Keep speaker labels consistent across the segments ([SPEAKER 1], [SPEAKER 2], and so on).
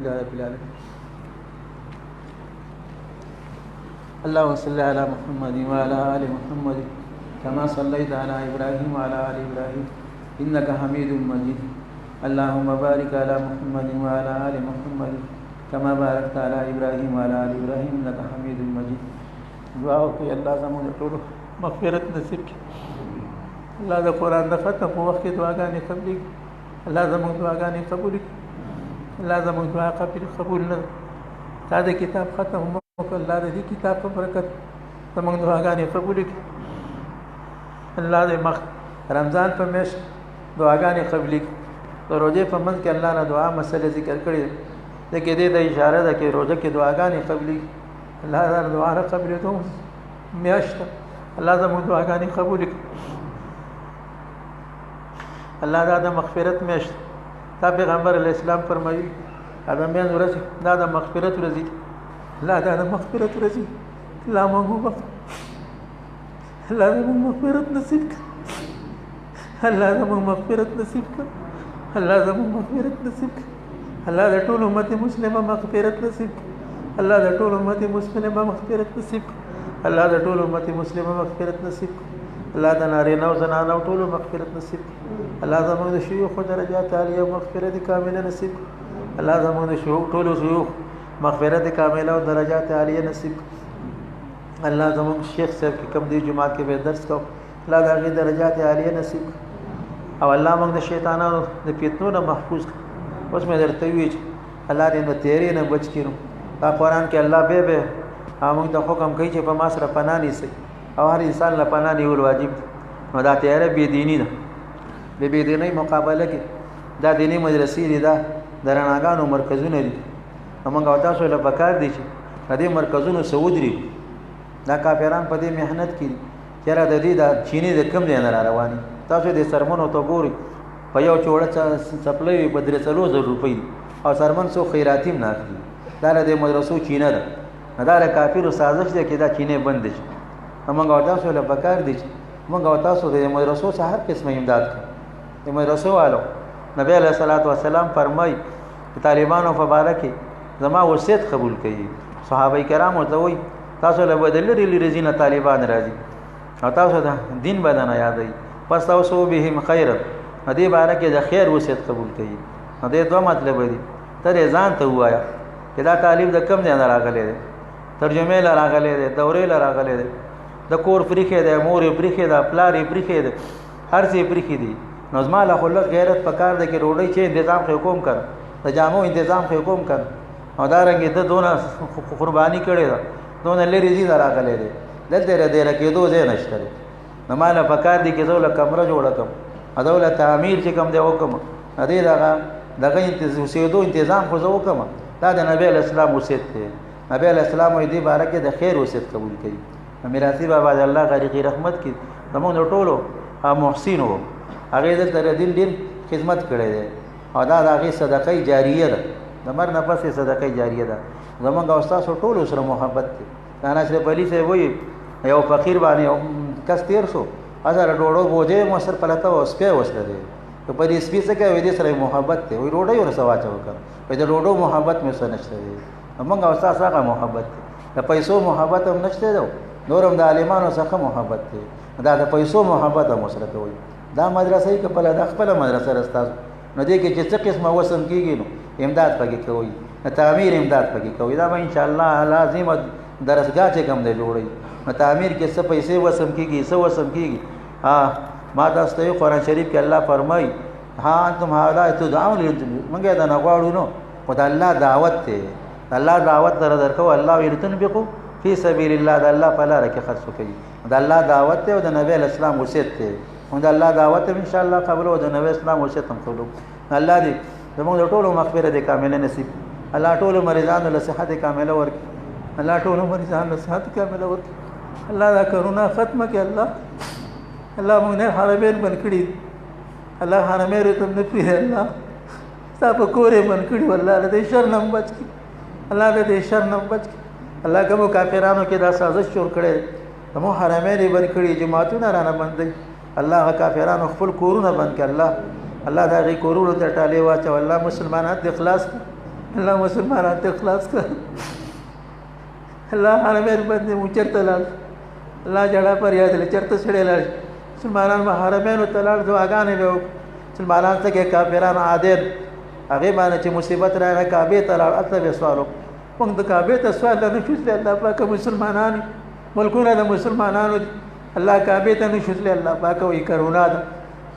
[SPEAKER 1] رب العالمين. اللهم صل على محمد وعلى آل محمد كما صليت على إبراهيم وعلى آل إبراهيم إنك حميد مجيد. اللهم بارك على محمد وعلى آل محمد كما باركت على إبراهيم وعلى آل إبراهيم إنك حميد مجيد. دعا وکړئ الله زموږ ټولو مغفرت نصیب کړي. الله د قرآن د ختم په وخت کې دعاګانې قبلې کړي. الله زموږ دعاګانې قبول کړي. الله زموږ دعا قبول نه تا د کتاب ختم وکړه. الله د دې کتاب په برکت زموږ دعاګانې قبول کړي. الله دې رمضان په میاشت دعاګانې قبلې کړي. د روژې په منځ کې الله نه دعا مسله ذکر کړې ده کې دې ته اشاره ده چې روژه کې دعاګانې قبلې کړي. الله دا دعا را قبلېدو میاشت الله زموږ دعاګانې قبول کړي. الله دا د مغفرت میاشت دا پیغمبر علیه السلام فرمایي ادمیان ورځ دا د مغفرت ورځ دي. الله دا د مغفرت ورځ دي. الله موږ الله زموږ مغفرت نصیب کړي. الله زموږ مغفرت نصیب کړي. الله زموږ مغفرت نصیب کړي. الله د ټول امت مسلمه مغفرت نصیب کړي. الله د ټول امت مسلمه مغفرت نصیب کړي. الله د ټول امت مسلمه مغفرت نصیب کړي. الله د نارینه او زنانه ټول مغفرت نصیب کړي. الله زموږ د شيوخ درجات عالیه مغفرت کامله نصیب کړي. الله زموږ د شيوخ ټول شيوخ مغفرت کامله او درجات عالیه نصیب کړي. الله زموږ شیخ صاحب کې کوم دی جمعات کې به درس کو الله د هغې درجات عالیه نصیب کړي. او الله موږ د شیطانانو د فتنو نه محفوظ کړي. اوس مې درته وویل چې الله دې نو تیرې نه بچ کړي. دا قرآن کې الله به موږ ته حکم کوي چې په ما سره پناه نیسئ او هر انسان له پناه نیول واجب دي. نو دا تیاره بېدیني ده. د بېدینۍ مقابله کې دا دیني مدرسې دي، دا د رڼاګانو مرکزونه دي. نو موږ او تاسو له پکار دي چې د دې مرکزونو څه ودرېږو. دا کافران په دې محنت کې دي چېرې د دې د چینې د کم ځای نه را روانې. تاسو د سرمنو ته ګورئ په یو چوړه څپلۍ وي په 300 روپۍ دي او سرمن څو خیراتي هم نه اخلي. دا د مدرسو چینه ده. دا د کافرو سازش دی چې دا چینې بندې شي. موږ او تاسو له پکار دي چې موږ او تاسو د مدرسو څخه هر قسمه امداد کړو. د مدرسو والو نبی علیه الصلاۃ والسلام فرمایي چې طالبانو په باره کې زما وصیت قبول کړي. صحابه کرامو ته وایي تاسو له به د لرې لرې ځینې طالبان راځي او تاسو د دین به نه یادوي. پس تاسو بهم خیرا د دې باره کې د خیر وصیت قبول کړي. نو دې دوه مطلب دي. ته ځان ته ووایه چې دا طالب د کم ځای نه راغلی دی، ترجمې له راغلی دی، دورې له راغلی دی، د کور پریښی دی، مور یې پریښی ده، پلار یې پریښی دی، هر څه یې پریښي دي. نو زما له خو لږ غیرت پکار دی چې ډوډۍ چې انتظام خو کوم کړه، د جامو انتظام خو کوم کړه. او دارنګې ده دونه قرباني کړې ده، دونه لرې ځي نه راغلی دی، دلته یې ډېره کېدو ځای نشته دی. نو ما له پکار دی چې زه له کمره جوړه کړم، او له تعمیر چې کوم دی وکړم، دې دغه اوسېدو انتظام خو زه وکړم. دا د نبی علیه السلام وصیت دی. نبی علیه السلام دې باره کې د خیر وصیت قبول کړي. میراثي بابا د الله غریقي رحمت کړي زموږ د ټولو محسن و. هغې دلته د دین ډېر خدمت کړی دی او دا د هغې صدقه جاریه ده. د مرګ نه پس یې صدقه جاریه ده. زموږ او ستاسو ټولو سره محبت دی. رانا اشرف علي صاحب وایي یو فقیر باندې یو کس تېر شو، هزاره ډوډۍ بوجۍ یې مؤثر پلته وه، سپی وسله دی. که په دې سپي څه کوي دې سره محبت دی. وایي ډوډۍ ورسه واچوه که وایي د ډوډۍ محبت مې ورسره نشته دی. موږ او ستاسو هغه محبت دی. د پیسو محبت هم نشته دی، نور هم د عالمانو څخه محبت دی. دا د پیسو محبت هم ورسره کوئ. دا مدرسه یې که بله دا خپله مدرسه ده ستاسو، نو دې کې چې څه قسمه وسم کېږي نو امداد پکې کوئ، د تعمیر امداد پکې کوئ. دا به انشاءالله لازمه درسګاه چې کوم دی جوړوي، نو تعمیر کې څه پیسې وسم کېږي، څه وسم کېږي. ما تاسو ته قرآن شریف کې الله فرمایي انتم هؤلاء تدعون موږ یې دا نه غواړو نو، خو د الله دعوت دی. د الله دعوت سره درکوو. الله ویل تنفقوا فی سبیل الله، د الله په لاره کې خرڅ وکړي. د الله دعوت دی او د نبی علیه السلام وصیت دی. د الله دعوت هم انشاءالله قبول او د نبی اسلام وصیت هم قبول. الله دې زموږ د ټولو مغفرت کامله نصیب. الله ټولو مریضانو له صحت کامله ورکړي. الله ټولو مریضانو له صحت کامله ورکړي. الله دا کرونا ختمه کړي. الله موږ نه حرمین بند کړي. الله حرمین ته نه پرېږدي. الله ستا په کور یې بند کړي. الله له دې شر نه هم بچ کړي. الله له دې شر نه هم بچ کړي. الله کومو کافرانو کې دا سازش جوړ کړی دی، زموږ حرمین یې بند کړي، جماعتونه رانه بندوي. الله هغه کافرانو خپل کورونه بند کړي. الله د هغې کورونو ته ټالې واچوه. الله مسلمانان دې خلاص کړي. اللہ مسلمانان ته اخلاص کړه. الله حرمین باندې مو چېرته لاړ الله جړه فریاد لري چېرته سړی لاړ مسلمانان به حرمینو ته لاړ دعاګانې به مسلمانان ته کې کافران عادل هغې باندې چې مصیبت راغی کعبې ته لاړ هلته به سوال وکړو. موږ د کعبې ته سوال نه شو تللی الله پاکه مسلمانان ملکونه د مسلمانانو دي الله کعبې ته نه شو تللی الله پاکه وایي کرونا ده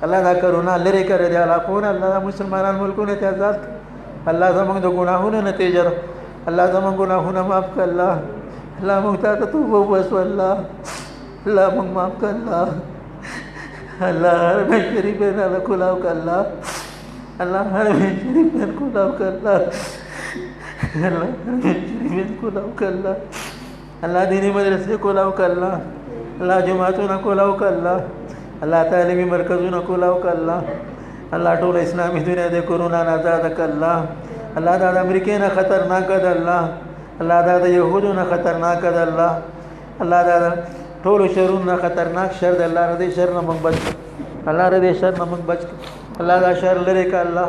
[SPEAKER 1] الله دا کرونا لرې کړی دی علاقونه الله د مسلمانان ملکونه ته آزاد کړي. الله زموږ د ګناهونو نتیجه ده الله زموږ ګناهونه معاف کړه الله الله موږ ته توبه وباسو الله الله موږ معاف کړه الله الله حرم شریف یې نه کلاو کړه الله الله حرم شریف یې کلاو کړه الله الله حرم شریف یې کلاو کړه الله الله دینی مدرسې کلاو کړه الله الله جماعتونه کلاو کړه الله الله تعلیمي مرکزونه کلاو کړه الله الله ټول اسلامي دنیا د کرونا نه آزاد کړه الله الله دا د امریکې نه خطرناک ده الله الله دا د یهودو نه خطرناک ده الله الله دا د ټولو شرونو نه خطرناک شر ده الله د دې شر نه موږ بچ الله د دې شر نه موږ بچ الله دا شر لرې کړه الله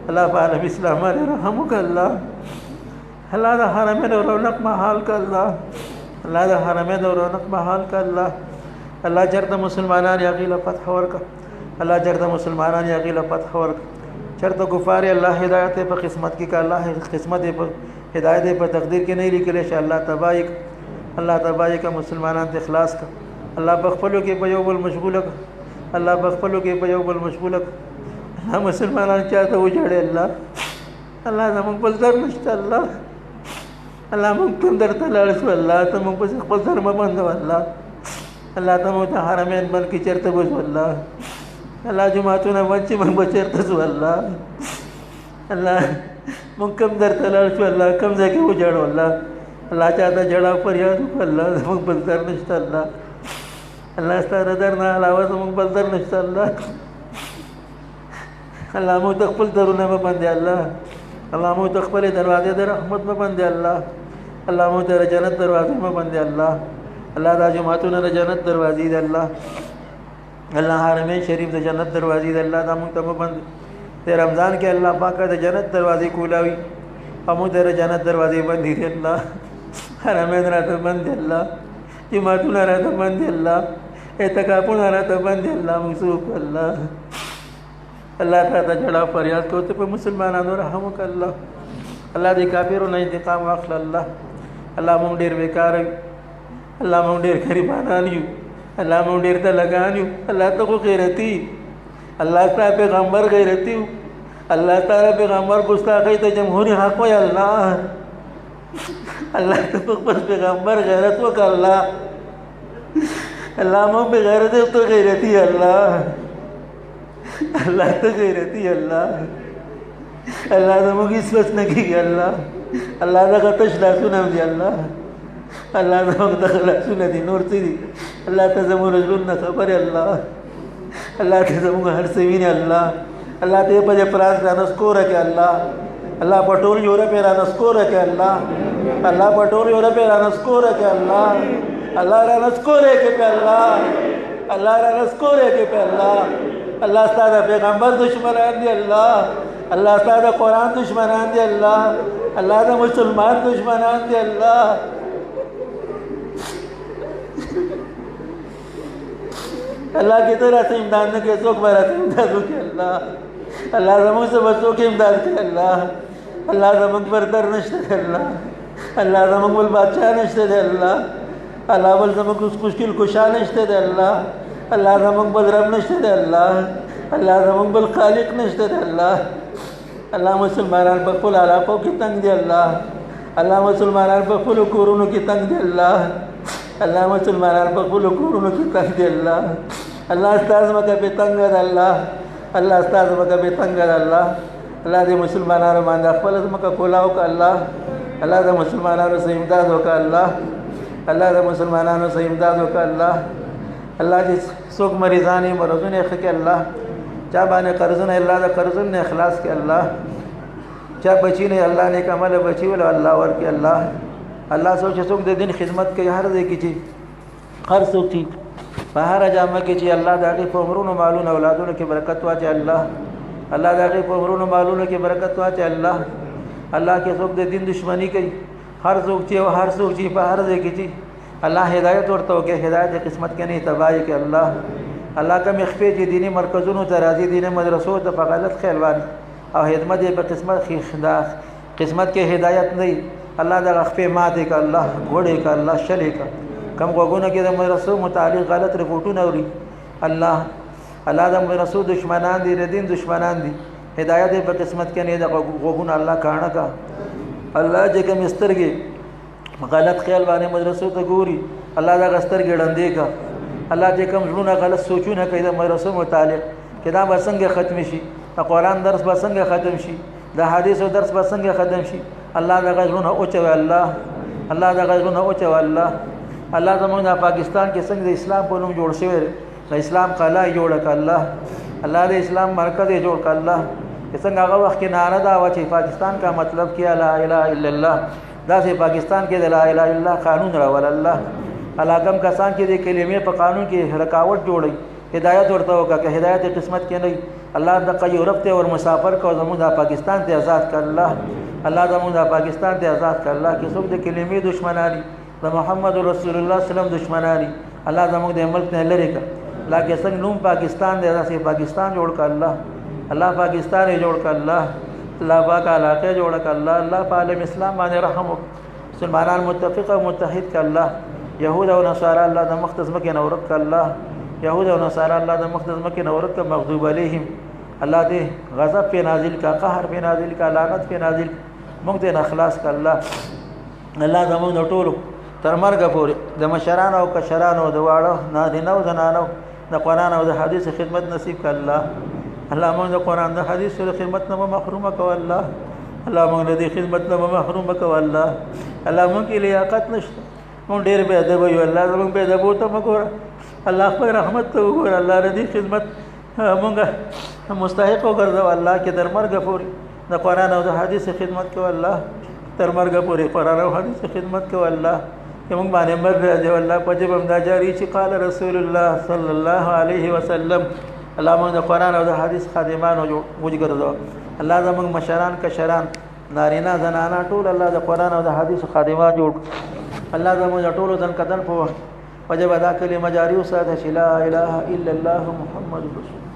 [SPEAKER 1] الله په عالم اسلام باندې رحم وکړه الله الله د حرمین رونق محال کړه الله الله د حرمین رونق محال کړه الله الله چېرته مسلمانان یې هغې له فتح ورکړه الله چېرته مسلمانان یې هغې له فتح ورکړه چېرته کفار یې الله هدایت یې په قسمت کې که الله قسمت یې په هدایت یې په تقدیر کې نه لیکلی شي الله تباه یې الله تباه یې که مسلمانان ته اخلاص کړه الله په خپلو کې په یو بل مشغوله کړه الله په خپلو کې په یو بل مشغوله کړه الله مسلمانان چاته وجاړي الله الله زموږ بل در نشته الله الله موږ کوم درته لاړ شو الله ته موږ پسې خپل در مه بندوه الله الله ته موږ ته حرمین بند کې چېرته به ځو الله الله جماعتونه بند چې موږ به چېرته ځو الله الله موږ کوم درته لاړ شو الله کوم ځای کې وجاړو الله الله چاته جړا فریاد وکړه الله زموږ بل در نشته الله الله ستا د در نه علاوه زموږ بل در نشته الله الله موږ ته خپل درونه مه بندې الله الله موږ ته خپلې دروازې د رحمت مه بندې الله الله موږ ته د جنت دروازې مه بندې الله الله دا جماعتونه د جنت دروازې دي الله الله حرمین شریف د جنت دروازې دي الله دا موږ ته مه بندې د رمضان کې الله پاکه د جنت دروازې کولاوي او موږ ته د جنت دروازې بندې دي الله حرمین راته بند دي الله جماعتونه راته بند دي الله اعتکافونه راته بند دي الله موږ څه وکړو الله الله تعالی جڑا فریاد کو ته په مسلمانانو رحم وکړه الله الله دې کافرونو نه انتقام واخله الله الله مونږ ډېر بیکار یو الله مونږ ډېر غریبانان یو الله مونږ ډېر طلګان یو الله ته خو غیرتي الله تعالی پیغمبر غیرتي یو الله تعالی پیغمبر ګستاخی ته جمهوری حق وای الله الله ته خپل پیغمبر غیرت وکړه الله الله مونږ به غیرت ته غیرتي الله الله ته غیرتي الله الله زموږ هېڅ نه کېږي الله الله دغه تش لاسونه دي الله الله زموږ دغه لاسونه دي نور څه دي الله ته زموږ زړونه خبر الله الله ته زموږ هر څه ویني الله الله ته په دې فرانس رانسکوره کړې الله الله په ټول یورپ یې رانسکوره کړې الله الله په ټول یورپ یې رانسکوره کړې الله الله رانسکوره کړې الله الله رانسکوره کړې الله الله ستا د پیغمبر دشمنان دي الله الله ستا د قرآن دشمنان دي الله الله د مسلمان دشمنان دي الله الله کی طرح سے امداد نه کوي څوک به راته امداد وکړي الله الله زموږ څه به څوک امداد کوي الله الله زموږ بردر نشته دی الله الله زموږ بل بادشاه نشته دی الله الله بل زموږ مشکل کشا نشته دی الله الله زموږ بل رب نشته دی الله الله زموږ بل خالق نشته دی الله الله مسلمانان په خپل علاقو کې تنګ دي الله الله مسلمانان په خپل کورونو کې تنګ دي الله الله مسلمانان په خپل کورونو کې تنګ دي الله الله ستاسو مکه په تنګ ده الله الله ستاسو مکه په تنګ ده الله الله دې مسلمانانو باندې خپل مکه کولاو ک الله الله دې مسلمانانو سره امداد وکړه الله الله دې مسلمانانو سره امداد وکړه الله الله دې څوک مریضانې مرزونه خکې الله چا باندې قرضونه الله د قرضونه اخلاص کې الله چا بچی نه الله نیک عمل بچی ول الله ورکې الله الله سوچ څوک د دین خدمت کوي هر ځای کې چې هر څوک چې په هر جامه کې چې الله د هغې په عمرونو مالونو اولادونو کې برکت واچي الله الله د هغې په عمرونو مالونو کې برکت واچي الله الله کې څوک د دین دشمنی کوي هر څوک چې او هر څوک چې په هر ځای کې چې الله هدایت ورته وکړي هدایت قسمت کې نه تباہی کې الله کوم خپې چې دینی مرکزونو ته راځي دینی مدرسو ته په غلط خیال باندې او خدمت یې په قسمت کې قسمت کې هدایت نه الله دا خپې ماته ک الله غوړې ک الله شلې ک کم غوګونه کې د مدرسو متعلق غلط رپورټونه اوري الله د مدرسو دشمنان دي د دین دشمنان دي هدایت په قسمت کې نه د غوګونه الله کانه کا الله چې کوم سترګې غلط خیال باندې مدرسو ته ګوري الله دا سترګې ډندې کا الله چې کوم زړونه غلط سوچونه کوي د مدرسو متعلق کدا به څنګه ختم شي د قرآن درس به څنګه ختم شي د حدیثو درس به څنګه ختم شي الله دا غزونه اوچوي الله دا غزونه اوچوي الله زموږ د پاکستان کې څنګه د اسلام په نوم جوړ شوی د اسلام قلعه جوړ کړه الله د اسلام مرکز جوړ کړه الله څنګه هغه وخت کې ناره دا و چې پاکستان کا مطلب کیا لا اله الا الله دا چې پاکستان کې د لا اله الا الله قانون راول الله کم کسان چې د کلمې په قانون کې رکاوټ جوړي هدایت ورته وکړه که هدایت قسمت کې نه الله د یورپ ته ور مسافر کو زموږ د پاکستان ته آزاد کړ الله زموږ د پاکستان ته آزاد کړ الله کې څوک د کلمې دشمنانی د محمد رسول الله سلام دشمنانی الله زموږ د ملک نه لری کړ الله کې څنګه نوم پاکستان دی داسې پاکستان جوړ کړ الله پاکستان یې جوړ کړ الله پاک علاقه جوړ کړ الله په عالم اسلام باندې رحم وکړه مسلمانان متفق او متحد کړ الله يهود او نصارى الله د مقدس مکه نورت ک الله يهود او نصارى الله د مقدس مکه نورت ک مغضوب علیهم الله دې غضب په نازل کا قهر په نازل کا لعنت په نازل موږ دې اخلاص ک الله زموږ ټولو تر مرګ پورې د مشران او کشران او د واړو نارینه او زنانو د قرآن او د حدیث خدمت نصیب ک الله موږ د قرآن د حدیث او خدمت نه محروم ک الله موږ د خدمت نه محروم ک الله موږ کې لیاقت نشته مون ډېر به ادب یو الله زموږ به ادب ته مګور الله په رحمت ته وګور الله ردی خدمت مونږ مستحق وګرځو الله کې در مرګ پورې د قرآن او د حدیث خدمت کو الله تر مرګ پورې قرآن او حدیث خدمت کو الله چې مونږ باندې مرګ راځي الله په جبم دا جاری چې قال رسول الله صلی الله علیه وسلم الله مونږ د قرآن او د حدیث خادمانو وګرځو الله زموږ مشران کشران نارینه زنانه ټول الله د قرآن او د حدیث خادمان جوړ الله زموږ ټولو ځن کدن په وجب ادا کلمه جاری وساته چې لا اله الا الله محمد رسول